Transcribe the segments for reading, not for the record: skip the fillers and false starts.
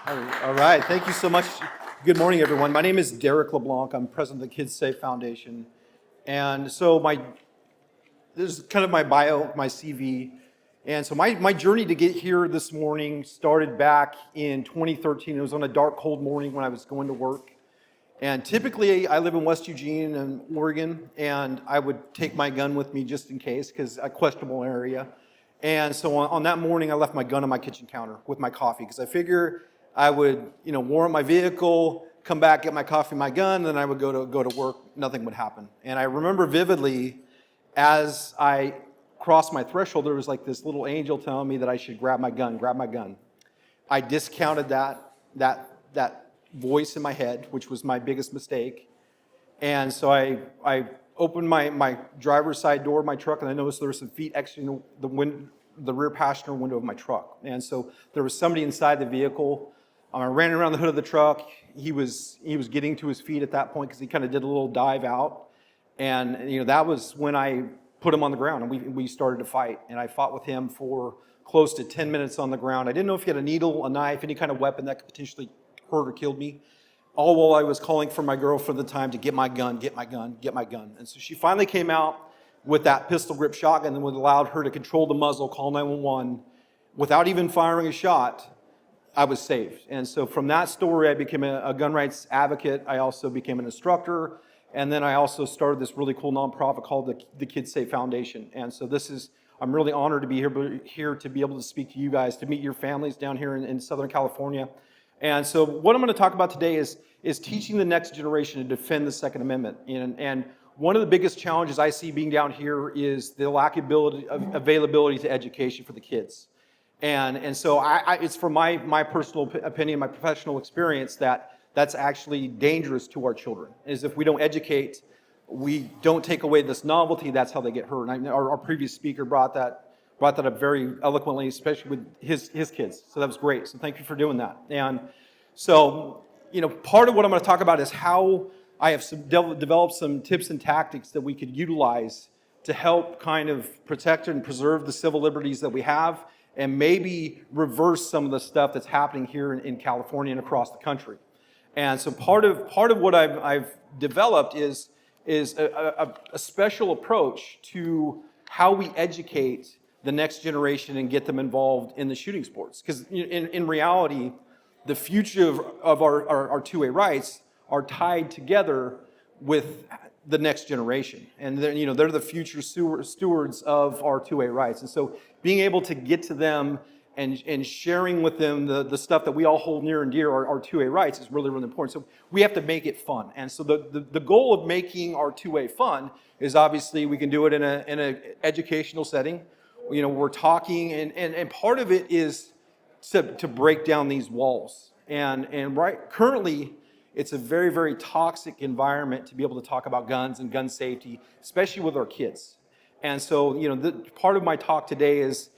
All right, thank you so much. Good morning, everyone. My name is Derek LeBlanc. I'm president of the Kids S.A.F.E Foundation. And so this is kind of my bio, my CV. And so my journey to get here this morning started back in 2013. It was on a dark, cold morning when I was going to work. And typically, I live in West Eugene in Oregon, and I would take my gun with me just in case, because a questionable area. And so on that morning, I left my gun on my kitchen counter with my coffee, because I figure I would, warm up my vehicle, come back, get my coffee, my gun, and then I would go to work. Nothing would happen. And I remember vividly, as I crossed my threshold, there was like this little angel telling me that I should grab my gun, grab my gun. I discounted that voice in my head, which was my biggest mistake. And so I opened my driver's side door of my truck, and I noticed there were some feet exiting the rear passenger window of my truck. And so there was somebody inside the vehicle. I ran around the hood of the truck. He was getting to his feet at that point because he kind of did a little dive out. And that was when I put him on the ground, and we started to fight. And I fought with him for close to 10 minutes on the ground. I didn't know if he had a needle, a knife, any kind of weapon that could potentially hurt or kill me. All while I was calling for my girlfriend at the time to get my gun, get my gun, get my gun. And so she finally came out with that pistol grip shotgun that would allow her to control the muzzle, call 911. Without even firing a shot, I was saved. And so from that story, I became a gun rights advocate. I also became an instructor. And then I also started this really cool nonprofit called the Kids S.A.F.E Foundation. And so I'm really honored to be here to be able to speak to you guys, to meet your families down here in Southern California. And so what I'm going to talk about today is teaching the next generation to defend the Second Amendment. And one of the biggest challenges I see being down here is the lack of availability to education for the kids. And so it's from my personal opinion, my professional experience, that's actually dangerous to our children, is if we don't educate, we don't take away this novelty, that's how they get hurt. And our previous speaker brought that up very eloquently, especially with his kids. So that was great. So thank you for doing that. And so, part of what I'm going to talk about is how I have developed some tips and tactics that we could utilize to help kind of protect and preserve the civil liberties that we have, and maybe reverse some of the stuff that's happening here in California and across the country. And so part of what I've developed is a special approach to how we educate the next generation and get them involved in the shooting sports. Because in reality, the future of our 2A rights are tied together with the next generation. And they're the future stewards of our 2A rights. And so being able to get to them and sharing with them the stuff that we all hold near and dear, our 2A rights, is really, really important. So we have to make it fun. And so the goal of making our 2A fun is, obviously we can do it in an educational setting. We're talking, and part of it is to break down these walls. And currently, it's a very, very toxic environment to be able to talk about guns and gun safety, especially with our kids. And so, part of my talk today is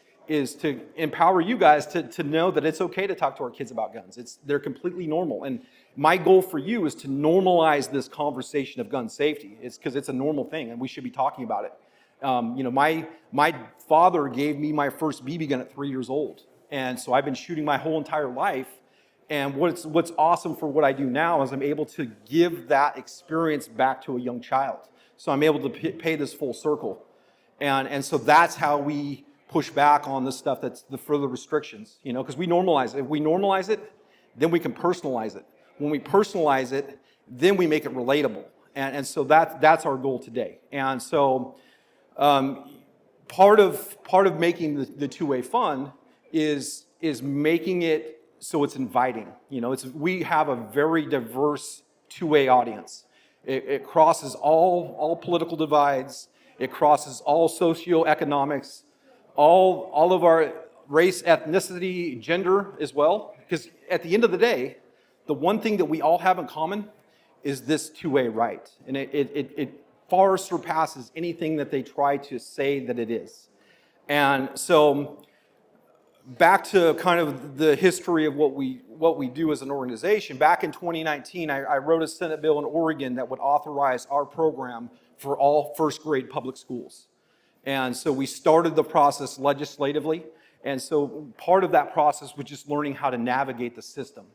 to empower you guys to know that it's okay to talk to our kids about guns. They're completely normal. And my goal for you is to normalize this conversation of gun safety. It's because it's a normal thing, and we should be talking about it. My father gave me my first BB gun at 3 years old. And so I've been shooting my whole entire life. And what's awesome for what I do now is I'm able to give that experience back to a young child. So I'm able to pay this full circle. And so that's how we push back on this stuff that's the further restrictions, because we normalize it. If we normalize it, then we can personalize it. When we personalize it, then we make it relatable. And so that's our goal today. And so part of making the 2A fun is making it so it's inviting. We have a very diverse 2A audience. It crosses all political divides. It crosses all socioeconomics, all of our race, ethnicity, gender as well. Because at the end of the day, the one thing that we all have in common is this 2A right. And it far surpasses anything that they try to say that it is. And so back to kind of the history of what we do as an organization. Back in 2019, I wrote a Senate bill in Oregon that would authorize our program for all first grade public schools. And so we started the process legislatively, And so part of that process was just learning how to navigate the system.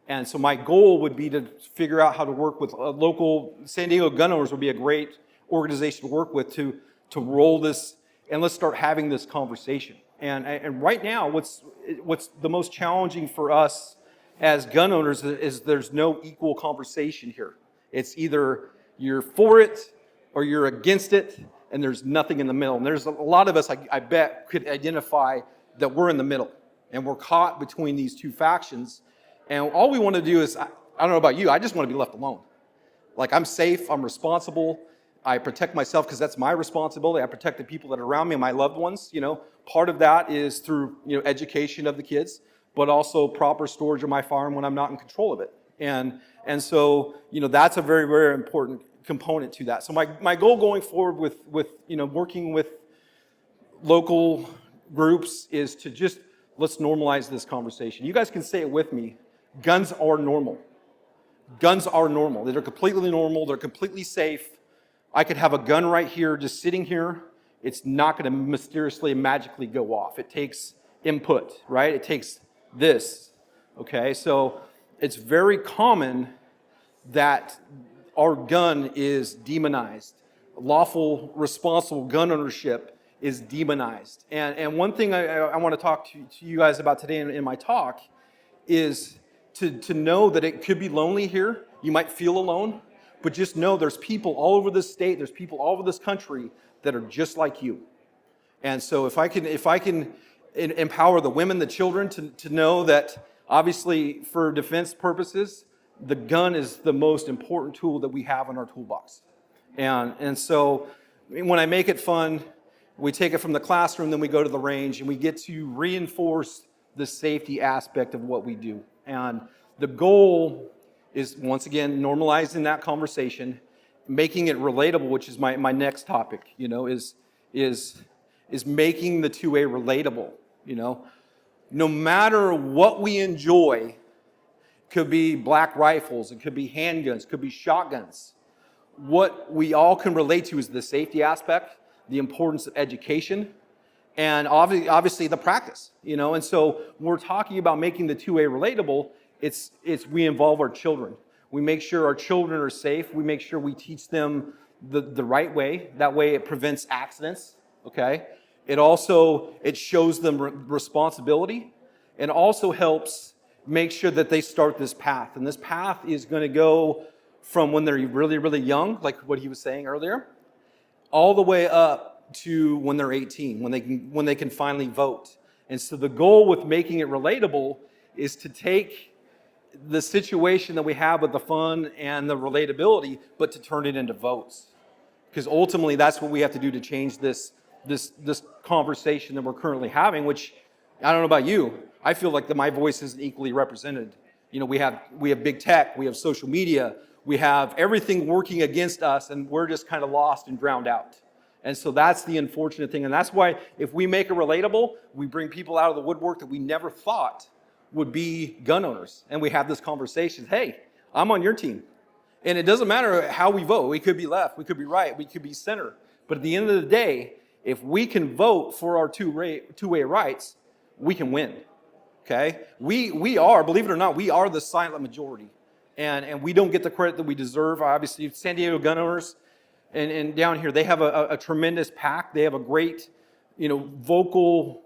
And so my goal would be to figure out how to work with local San Diego gun owners would be a great organization to work with to roll this, and let's start having this conversation. And right now, what's the most challenging for us as gun owners is there's no equal conversation here. It's either you're for it or you're against it, and there's nothing in the middle. And there's a lot of us, I bet, could identify that we're in the middle, and we're caught between these two factions. And all we want to do is, I don't know about you, I just want to be left alone. Like, I'm safe, I'm responsible, I protect myself because that's my responsibility. I protect the people that are around me, my loved ones. Part of that is through education of the kids, but also proper storage of my firearm when I'm not in control of it. And so that's a very, very important component to that. So my goal going forward with working with local groups is to just let's normalize this conversation. You guys can say it with me. Guns are normal. Guns are normal. They're completely normal. They're completely safe. I could have a gun right here, just sitting here. It's not going to mysteriously and magically go off. It takes input, right? It takes this, okay? So it's very common that our gun is demonized. Lawful, responsible gun ownership is demonized. And one thing I want to talk to you guys about today in my talk is to know that it could be lonely here. You might feel alone, but just know there's people all over this state, there's people all over this country that are just like you. And so if I can empower the women, the children to know that obviously for defense purposes, the gun is the most important tool that we have in our toolbox. And so when I make it fun, we take it from the classroom, then we go to the range, and we get to reinforce the safety aspect of what we do. And the goal is, once again, normalizing that conversation, making it relatable, which is my next topic, is making the 2A relatable. No matter what we enjoy, could be black rifles, it could be handguns, it could be shotguns. What we all can relate to is the safety aspect, the importance of education, and obviously the practice, And so when we're talking about making the 2A relatable, it's we involve our children. We make sure our children are safe. We make sure we teach them the right way. That way it prevents accidents, okay? It shows them responsibility, and also helps make sure that they start this path. And this path is going to go from when they're really, really young, like what he was saying earlier, all the way up to when they're 18, when they can finally vote. And so the goal with making it relatable is to take the situation that we have with the fun and the relatability, but to turn it into votes. Because ultimately that's what we have to do to change this conversation that we're currently having, which, I don't know about you, I feel like my voice isn't equally represented. We have big tech, we have social media, we have everything working against us, and we're just kind of lost and drowned out. And so that's the unfortunate thing. And that's why if we make it relatable, we bring people out of the woodwork that we never thought would be gun owners. And we have this conversation. Hey, I'm on your team. And it doesn't matter how we vote. We could be left, we could be right, we could be center. But at the end of the day, if we can vote for our two-way rights, we can win. Okay? We are, believe it or not, we are the silent majority. And we don't get the credit that we deserve. Obviously, San Diego gun owners, and down here, they have a tremendous pack. They have a great, vocal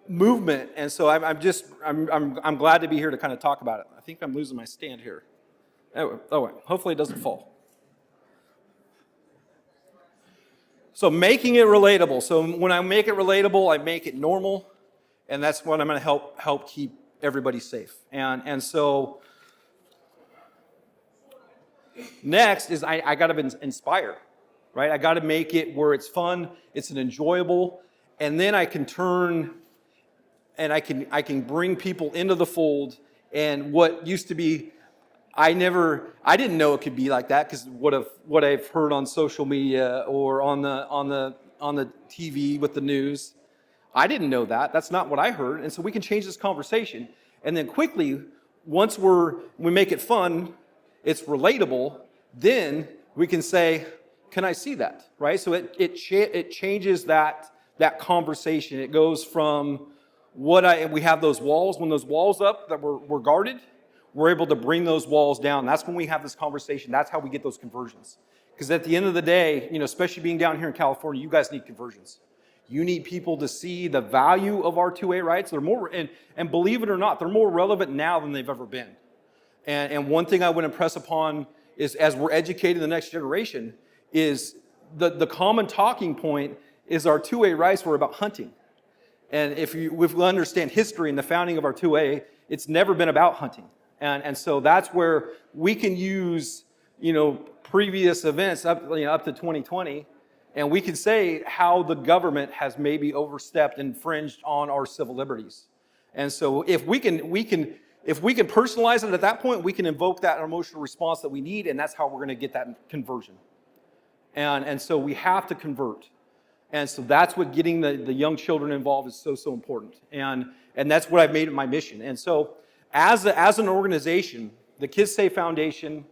movement. And so I'm glad to be here to kind of talk about it. I think I'm losing my stand here. Oh, hopefully it doesn't fall. So making it relatable. So when I make it relatable, I make it normal, and that's what I'm going to help keep everybody safe. And so next is I got to inspire, right? I got to make it where it's fun, it's an enjoyable, and then I can turn and I can bring people into the fold. And what used to be, I didn't know it could be like that, because what I've heard on social media or on the TV with the news, I didn't know that. That's not what I heard. And so we can change this conversation, and then quickly, once we make it fun, it's relatable, then we can say, can I see that, right? So it changes that conversation. It goes from, we have those walls. When those walls up that we're guarded, we're able to bring those walls down. That's when we have this conversation. That's how we get those conversions. Because at the end of the day, especially being down here in California, you guys need conversions. You need people to see the value of our 2A rights. They're more, and believe it or not, they're more relevant now than they've ever been. And one thing I would impress upon is, as we're educating the next generation, is the common talking point is our 2A rights were about hunting. And if we understand history and the founding of our 2A, it's never been about hunting. And so that's where we can use, previous events up to 2020, and we can say how the government has maybe overstepped, infringed on our civil liberties. And so if we can personalize it at that point, we can invoke that emotional response that we need, and that's how we're going to get that conversion. And so we have to convert. And so that's what getting the young children involved is so important. And that's what I've made it my mission. And so as an organization, the Kids S.A.F.E Foundation,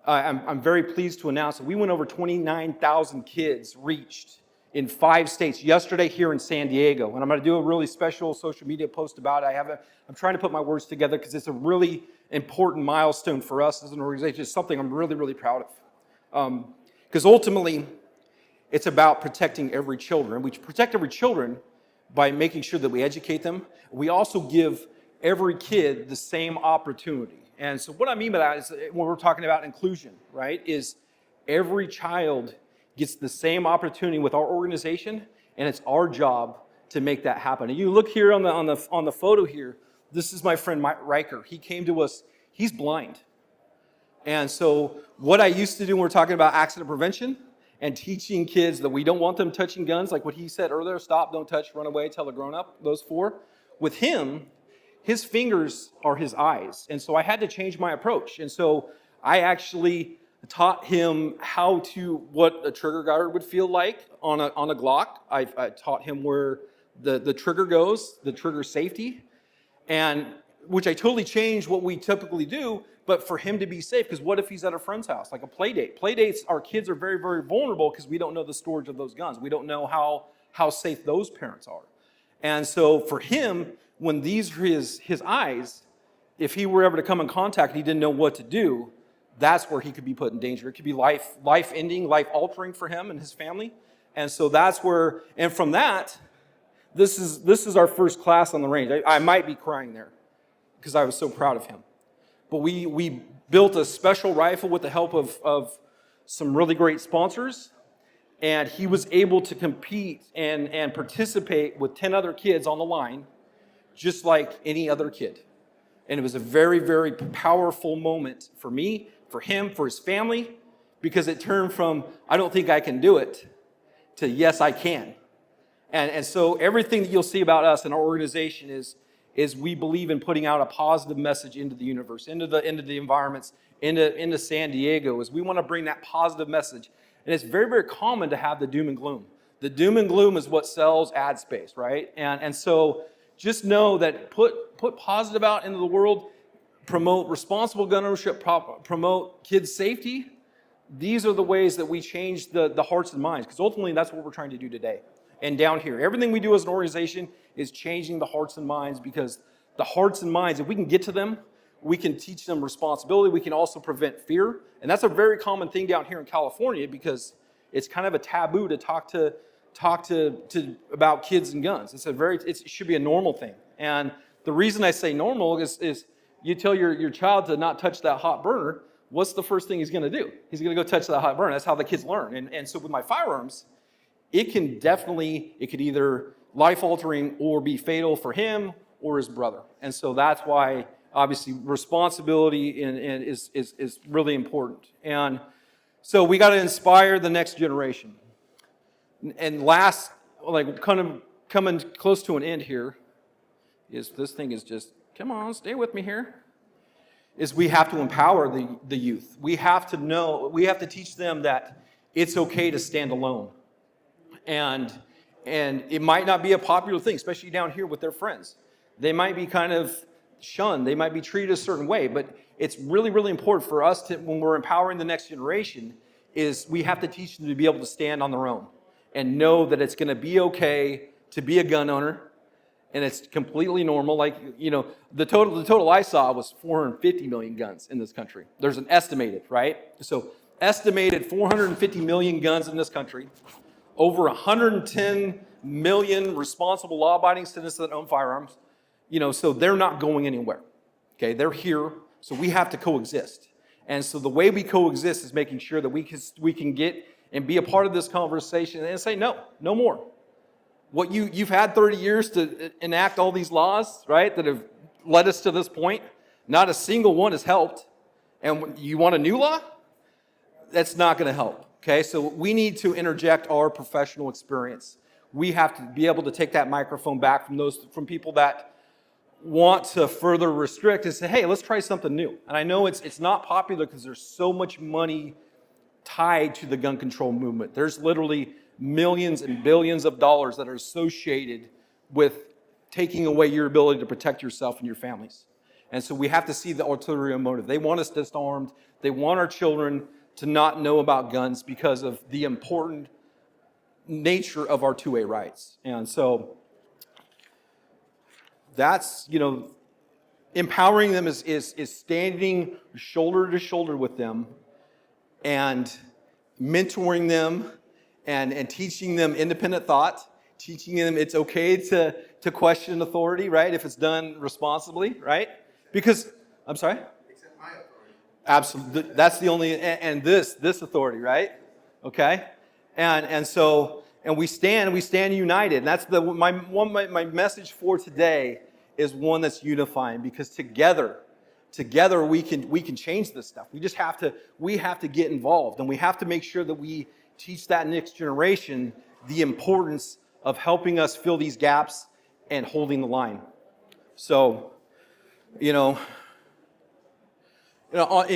I'm very pleased to announce that we went over 29,000 kids reached in 5 states yesterday here in San Diego. And I'm going to do a really special social media post about it. I'm trying to put my words together because it's a really important milestone for us as an organization. It's something I'm really, really proud of. Because ultimately, it's about protecting every children. And we protect every children by making sure that we educate them. We also give every kid the same opportunity. And so what I mean by that is when we're talking about inclusion, right, is every child gets the same opportunity with our organization, and it's our job to make that happen. And you look here on the photo here, this is my friend Mike Riker. He came to us, he's blind. And so what I used to do when we're talking about accident prevention and teaching kids that we don't want them touching guns, like what he said earlier, stop, don't touch, run away, tell a grown-up, those 4. With him, his fingers are his eyes. And so I had to change my approach. And so I actually taught him what a trigger guard would feel like on a Glock. I taught him where the trigger goes, the trigger safety, and which I totally changed what we typically do, but for him to be safe, because what if he's at a friend's house, like a play date? Play dates, our kids are very, very vulnerable because we don't know the storage of those guns. We don't know how safe those parents are. And so for him, when these are his eyes, if he were ever to come in contact and he didn't know what to do, that's where he could be put in danger. It could be life-ending, life-altering for him and his family. And so that's where, and from that, this is our first class on the range. I might be crying there because I was so proud of him. But we built a special rifle with the help of some really great sponsors, and he was able to compete and participate with 10 other kids on the line, just like any other kid. And it was a very, very powerful moment for me, for him, for his family, because it turned from, I don't think I can do it, to yes, I can. And so everything that you'll see about us and our organization is we believe in putting out a positive message into the universe, into the environments, into San Diego, is we want to bring that positive message. And it's very, very common to have the doom and gloom. The doom and gloom is what sells ad space, right? And so just know that put positive out into the world, promote responsible gun ownership, promote kids' safety. These are the ways that we change the hearts and minds, because ultimately that's what we're trying to do today. And down here, everything we do as an organization is changing the hearts and minds, because the hearts and minds, if we can get to them, we can teach them responsibility. We can also prevent fear. And that's a very common thing down here in California, because it's kind of a taboo to talk to about kids and guns. It should be a normal thing. And the reason I say normal is you tell your child to not touch that hot burner, what's the first thing he's going to do? He's going to go touch that hot burner. That's how the kids learn. And so with my firearms, it could either life-altering or be fatal for him or his brother. And so that's why, obviously, responsibility is really important. And so we got to inspire the next generation. And last, kind of coming close to an end here, is this thing is just, come on, stay with me here, is we have to empower the youth. We have to teach them that it's okay to stand alone. And it might not be a popular thing, especially down here with their friends. They might be kind of shunned. They might be treated a certain way. But it's really, really important for us to, when we're empowering the next generation, is we have to teach them to be able to stand on their own and know that it's going to be okay to be a gun owner, And it's completely normal. Like, the total I saw was 450 million guns in this country. There's an estimated, right? So estimated 450 million guns in this country, over 110 million responsible law-abiding citizens that own firearms. So they're not going anywhere. Okay, they're here, so we have to coexist. And so the way we coexist is making sure that we can get and be a part of this conversation and say, no more. What you've had 30 years to enact all these laws, right, that have led us to this point, not a single one has helped. And you want a new law? That's not going to help. Okay, so we need to interject our professional experience. We have to be able to take that microphone back from people that want to further restrict and say, hey, let's try something new. And I know it's not popular because there's so much money tied to the gun control movement. There's literally millions and billions of dollars that are associated with taking away your ability to protect yourself and your families. And so we have to see the ulterior motive. They want us disarmed. They want our children to not know about guns because of the important nature of our 2A rights. And so that's, empowering them is standing shoulder to shoulder with them and mentoring them and teaching them independent thought, teaching them it's okay to question authority, right, if it's done responsibly, right? Because, I'm sorry? Except my authority. Absolutely. That's the only, and this authority, right? Okay? And so we stand united. And that's my message for today is one that's unifying, because together we can change this stuff. We have to get involved, and we have to make sure that we teach that next generation the importance of helping us fill these gaps and holding the line. So, in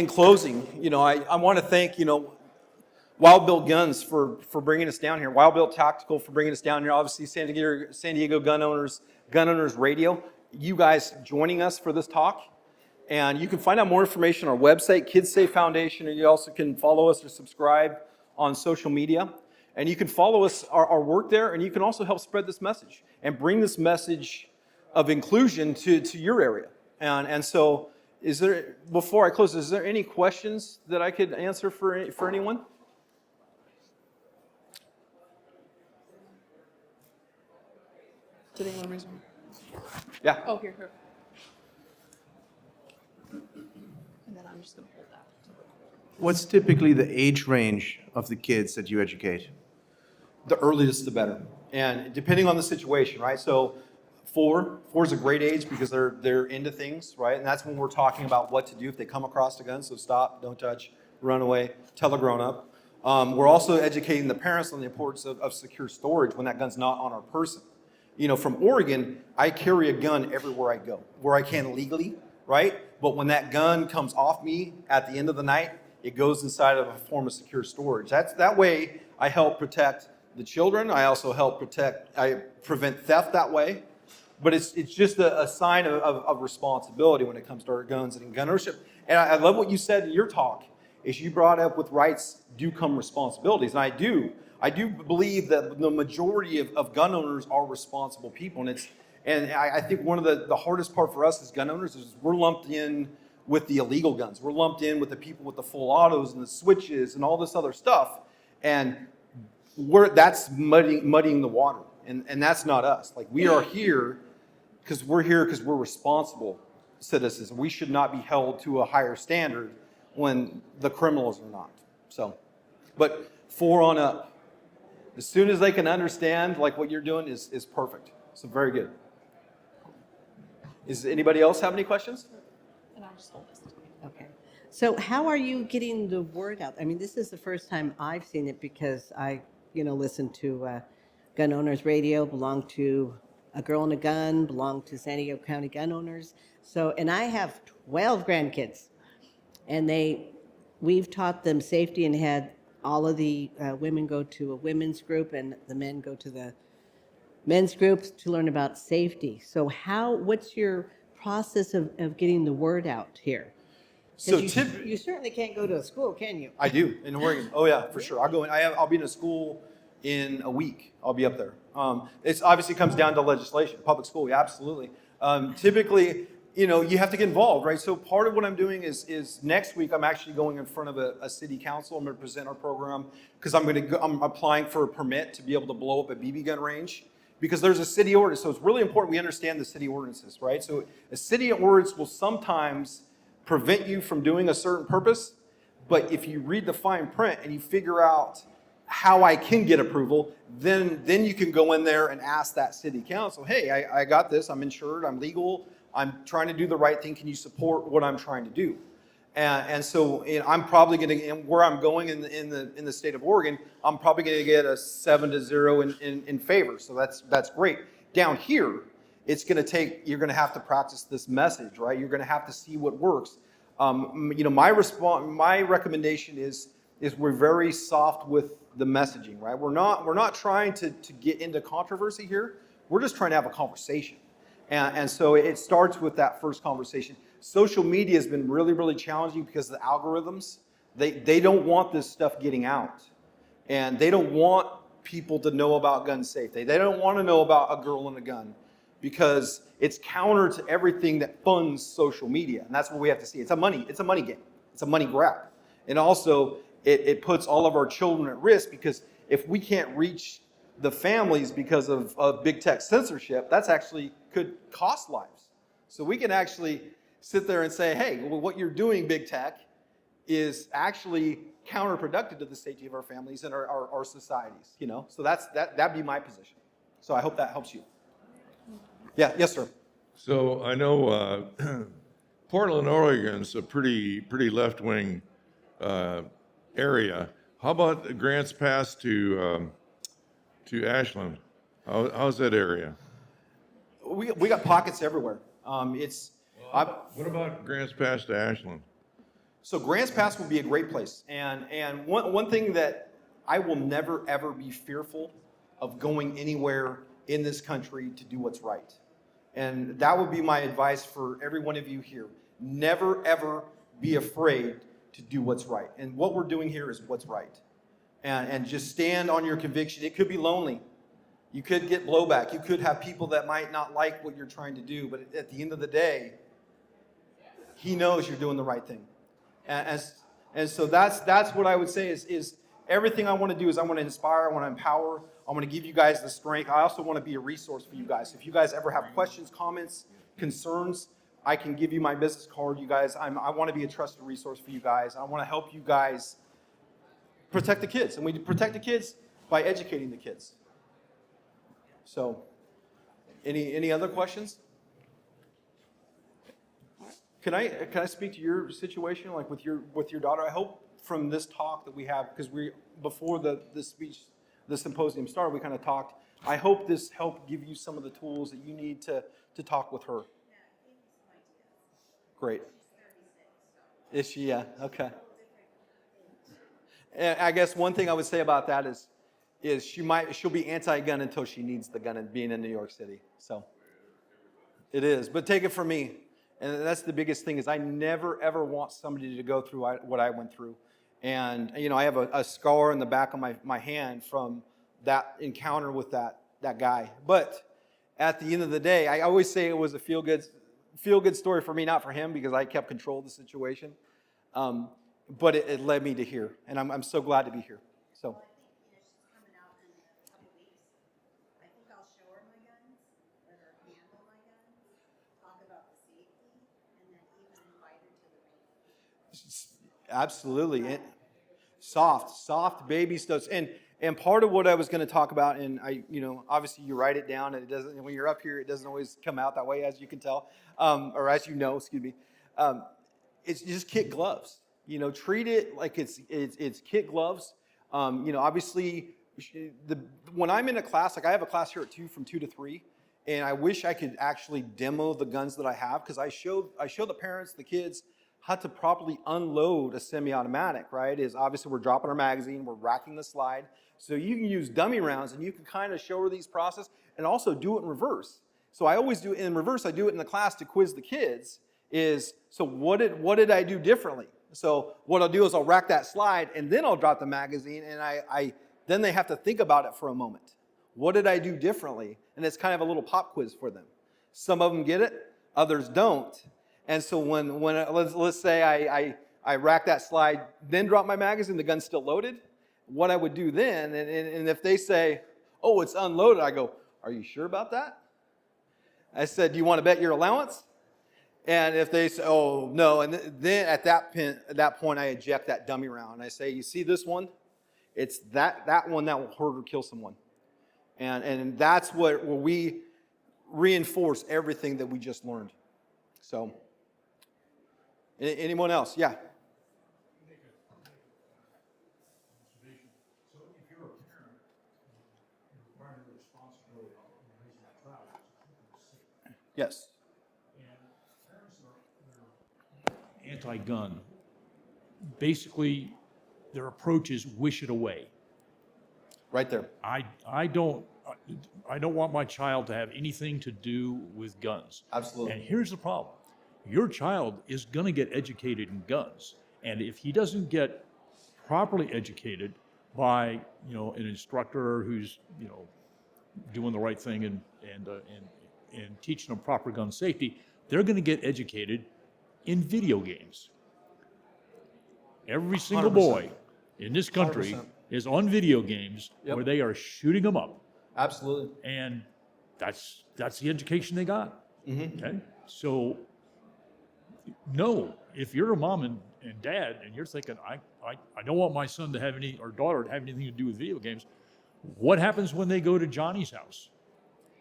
closing, I want to thank, Wild Bill Guns for bringing us down here. Wild Bill Tactical for bringing us down here. Obviously, San Diego Gun Owners Radio. You guys joining us for this talk. And you can find out more information on our website, Kids S.A.F.E Foundation, and you also can follow us or subscribe on social media. And you can follow us, our work there, and you can also help spread this message and bring this message of inclusion to your area. And so, before I close, is there any questions that I could answer for anyone? Did anyone raise one? Yeah. Oh, here. And then I'm just going to hold that. What's typically the age range of the kids that you educate? The earliest, the better. And depending on the situation, right? So four is a great age because they're into things, right? And that's when we're talking about what to do if they come across a gun. So stop, don't touch, run away, tell a grown-up. We're also educating the parents on the importance of secure storage when that gun's not on our person. From Oregon, I carry a gun everywhere I go, where I can legally, right? But when that gun comes off me at the end of the night, it goes inside of a form of secure storage. That way I help protect the children. I also help prevent theft that way. But it's just a sign of responsibility when it comes to our guns and gun ownership. And I love what you said in your talk, is you brought up with rights do come responsibilities. And I do believe that the majority of gun owners are responsible people. And I think one of the hardest part for us as gun owners is we're lumped in with the illegal guns. We're lumped in with the people with the full autos and the switches and all this other stuff. And that's muddying the water. And that's not us. Like, we are here because we're responsible citizens. We should not be held to a higher standard when the criminals are not. So, but 4 on up. As soon as they can understand, like, what you're doing is perfect. So very good. Does anybody else have any questions? And I'll just hold this. Okay. So how are you getting the word out? I mean, this is the first time I've seen it because I, listen to Gun Owners Radio, belong to A Girl and a Gun, belong to San Diego County Gun Owners. So, and I have 12 grandkids, and we've taught them safety and had all of the women go to a women's group and the men go to the men's groups to learn about safety. So what's your process of getting the word out here? So you certainly can't go to a school, can you? I do in Oregon. Oh yeah, for sure. I'll go in. I'll be in a school in a week. I'll be up there. It's obviously comes down to legislation, public school, yeah, absolutely. Typically, you have to get involved, right? So part of what I'm doing is next week I'm actually going in front of a city council. I'm going to present our program because I'm applying for a permit to be able to blow up a BB gun range because there's a city ordinance. So it's really important we understand the city ordinances, right? So a city ordinance will sometimes prevent you from doing a certain purpose, but if you read the fine print and you figure out how I can get approval, then you can go in there and ask that city council, hey, I got this, I'm insured, I'm legal, I'm trying to do the right thing, can you support what I'm trying to do? And so I'm probably going to, where I'm going in the state of Oregon, I'm probably going to get a 7-0 in favor, so that's great. Down here, it's going to take, you're going to have to practice this message, right? You're going to have to see what works. My recommendation is we're very soft with the messaging, right? We're not trying to get into controversy here. We're just trying to have a conversation. And so it starts with that first conversation. Social media has been really, really challenging because of the algorithms. They don't want this stuff getting out. And they don't want people to know about gun safety. They don't want to know about a girl and a gun because it's counter to everything that funds social media. And that's what we have to see. It's a money game. It's a money grab. And also, it puts all of our children at risk because if we can't reach the families because of big tech censorship, that's actually could cost lives. So we can actually sit there and say, hey, well, what you're doing, big tech, is actually counterproductive to the safety of our families and our societies. So that'd be my position. So I hope that helps you. Yeah, yes, sir. So I know Portland, Oregon's a pretty left-wing area. How about Grants Pass to Ashland? How's that area? We got pockets everywhere. What about Grants Pass to Ashland? So Grants Pass would be a great place. And one thing that I will never, ever be fearful of going anywhere in this country to do what's right. And that would be my advice for every one of you here. Never, ever be afraid to do what's right. And what we're doing here is what's right. And just stand on your conviction. It could be lonely. You could get blowback. You could have people that might not like what you're trying to do. But at the end of the day, he knows you're doing the right thing. And so that's what I would say is everything I want to do is I want to inspire, I want to empower, I want to give you guys the strength. I also want to be a resource for you guys. If you guys ever have questions, comments, concerns, I can give you my business card. You guys, I want to be a trusted resource for you guys. I want to help you guys protect the kids. And we protect the kids by educating the kids. So, any other questions? Can I speak to your situation, like with your daughter? I hope from this talk that we have, because before the speech, the symposium started, we kind of talked. I hope this helped give you some of the tools that you need to talk with her. Great. Is she? Yeah. Okay. And I guess one thing I would say about that is she'll be anti-gun until she needs the gun and being in New York City. So it is. But take it from me. And that's the biggest thing is I never, ever want somebody to go through what I went through. And, I have a scar in the back of my hand from that encounter with that guy. But at the end of the day, I always say it was a feel-good story for me, not for him, because I kept control of the situation. But it led me to here. And I'm so glad to be here. So. Absolutely. Soft baby steps. And part of what I was going to talk about, and obviously you write it down, and it doesn't, when you're up here, it doesn't always come out that way, as you can tell, or as you know, excuse me. It's just kid gloves. Treat it like it's kid gloves. Obviously, when I'm in a class, like I have a class here at 2 from 2 to 3, and I wish I could actually demo the guns that I have, because I show the parents, the kids, how to properly unload a semi-automatic, right? Is obviously we're dropping our magazine, we're racking the slide. So you can use dummy rounds and you can kind of show her these process and also do it in reverse. So I always do it in reverse. I do it in the class to quiz the kids so what did I do differently? So what I'll do is I'll rack that slide and then I'll drop the magazine and then they have to think about it for a moment. What did I do differently? And it's kind of a little pop quiz for them. Some of them get it, others don't. And so when let's say I rack that slide, then drop my magazine, the gun's still loaded, what I would do then, and if they say, oh, it's unloaded, I go, are you sure about that? I said, do you want to bet your allowance? And if they say, oh, no, and then at that point, I eject that dummy round. I say, you see this one? It's that one that will hurt or kill someone. And that's where we reinforce everything that we just learned. So, anyone else? Yeah. So if you're a parent, you're requiring the responsibility of raising that child, it's safe. Yes. And parents are anti-gun. Basically, their approach is wish it away. Right there. I don't want my child to have anything to do with guns. Absolutely. And here's the problem. Your child is going to get educated in guns. And if he doesn't get properly educated by, an instructor who's, doing the right thing and teaching them proper gun safety, they're going to get educated in video games. Every single 100%. boy in this country 100%. is on video games Yep. where they are shooting them up. Absolutely. And that's the education they got. Okay? So, no, if you're a mom and dad and you're thinking, I don't want my son to have any, or daughter to have anything to do with video games, what happens when they go to Johnny's house?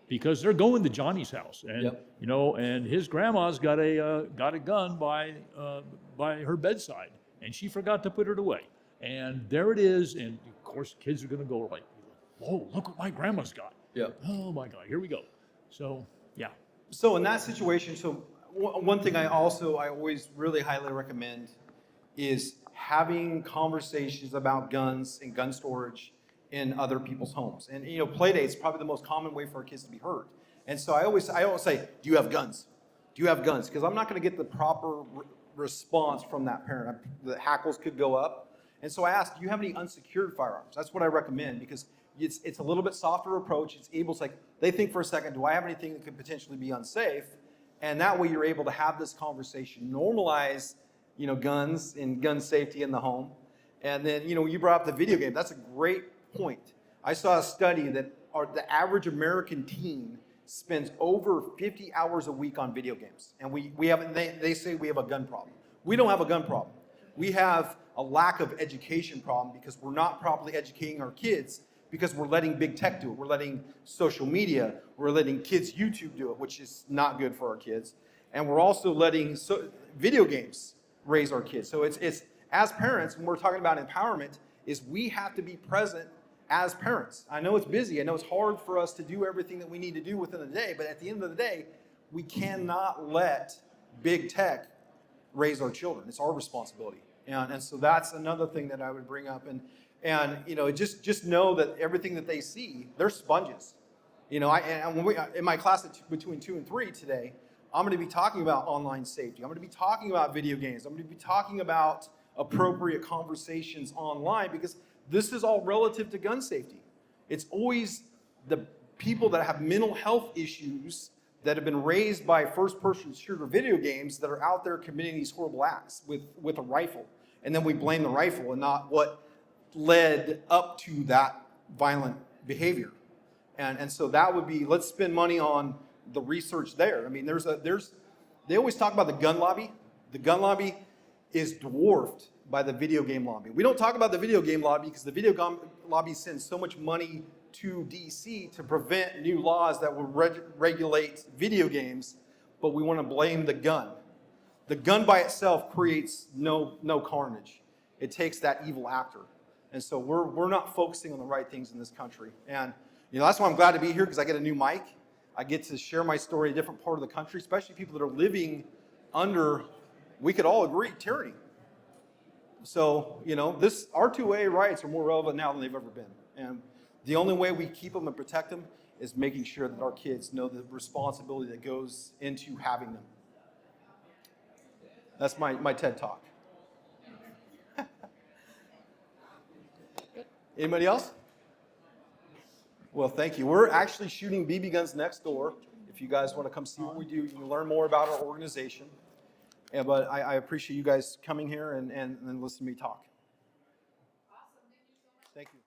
Because they're going to Johnny's house, and Yep. and his grandma's got a gun by her bedside, and she forgot to put it away, and there it is, and of course kids are going to go like, whoa, look what my grandma's got. Yep. Oh my God, here we go. So yeah. So in that situation, one thing I always really highly recommend is having conversations about guns and gun storage in other people's homes. And play dates is probably the most common way for our kids to be hurt. And so I always say, do you have guns? Do you have guns? Because I'm not going to get the proper response from that parent. The hackles could go up. And so I ask, do you have any unsecured firearms? That's what I recommend, because it's a little bit softer approach. It's able to, like, they think for a second, do I have anything that could potentially be unsafe? And that way you're able to have this conversation, normalize, guns and gun safety in the home. And then, you brought up the video game. That's a great point. I saw a study that the average American teen spends over 50 hours a week on video games. And they say we have a gun problem. We don't have a gun problem. We have a lack of education problem because we're not properly educating our kids, because we're letting big tech do it. We're letting social media, we're letting kids YouTube do it, which is not good for our kids. And we're also letting video games raise our kids. So it's as parents, when we're talking about empowerment, is we have to be present as parents. I know it's busy. I know it's hard for us to do everything that we need to do within the day, but at the end of the day, we cannot let big tech raise our children. It's our responsibility. And so that's another thing that I would bring up. And just know that everything that they see, they're sponges. In my class between 2 and 3 today, I'm going to be talking about online safety. I'm going to be talking about video games. I'm going to be talking about appropriate conversations online, because this is all relative to gun safety. It's always the people that have mental health issues that have been raised by first-person shooter video games that are out there committing these horrible acts with a rifle. And then we blame the rifle and not what led up to that violent behavior. And so that would be, let's spend money on the research there. I mean, they always talk about the gun lobby. The gun lobby is dwarfed by the video game lobby. We don't talk about the video game lobby because the video game lobby sends so much money to DC to prevent new laws that will regulate video games, but we want to blame the gun. The gun by itself creates no carnage. It takes that evil actor. And so we're not focusing on the right things in this country. And that's why I'm glad to be here, because I get a new mic. I get to share my story in a different part of the country, especially people that are living under, we could all agree, tyranny. So, this R2A rights are more relevant now than they've ever been. And the only way we keep them and protect them is making sure that our kids know the responsibility that goes into having them. That's my TED Talk. Anybody else? Well, thank you. We're actually shooting BB guns next door. If you guys want to come see what we do, you can learn more about our organization. But I appreciate you guys coming here and listening to me talk. Thank you.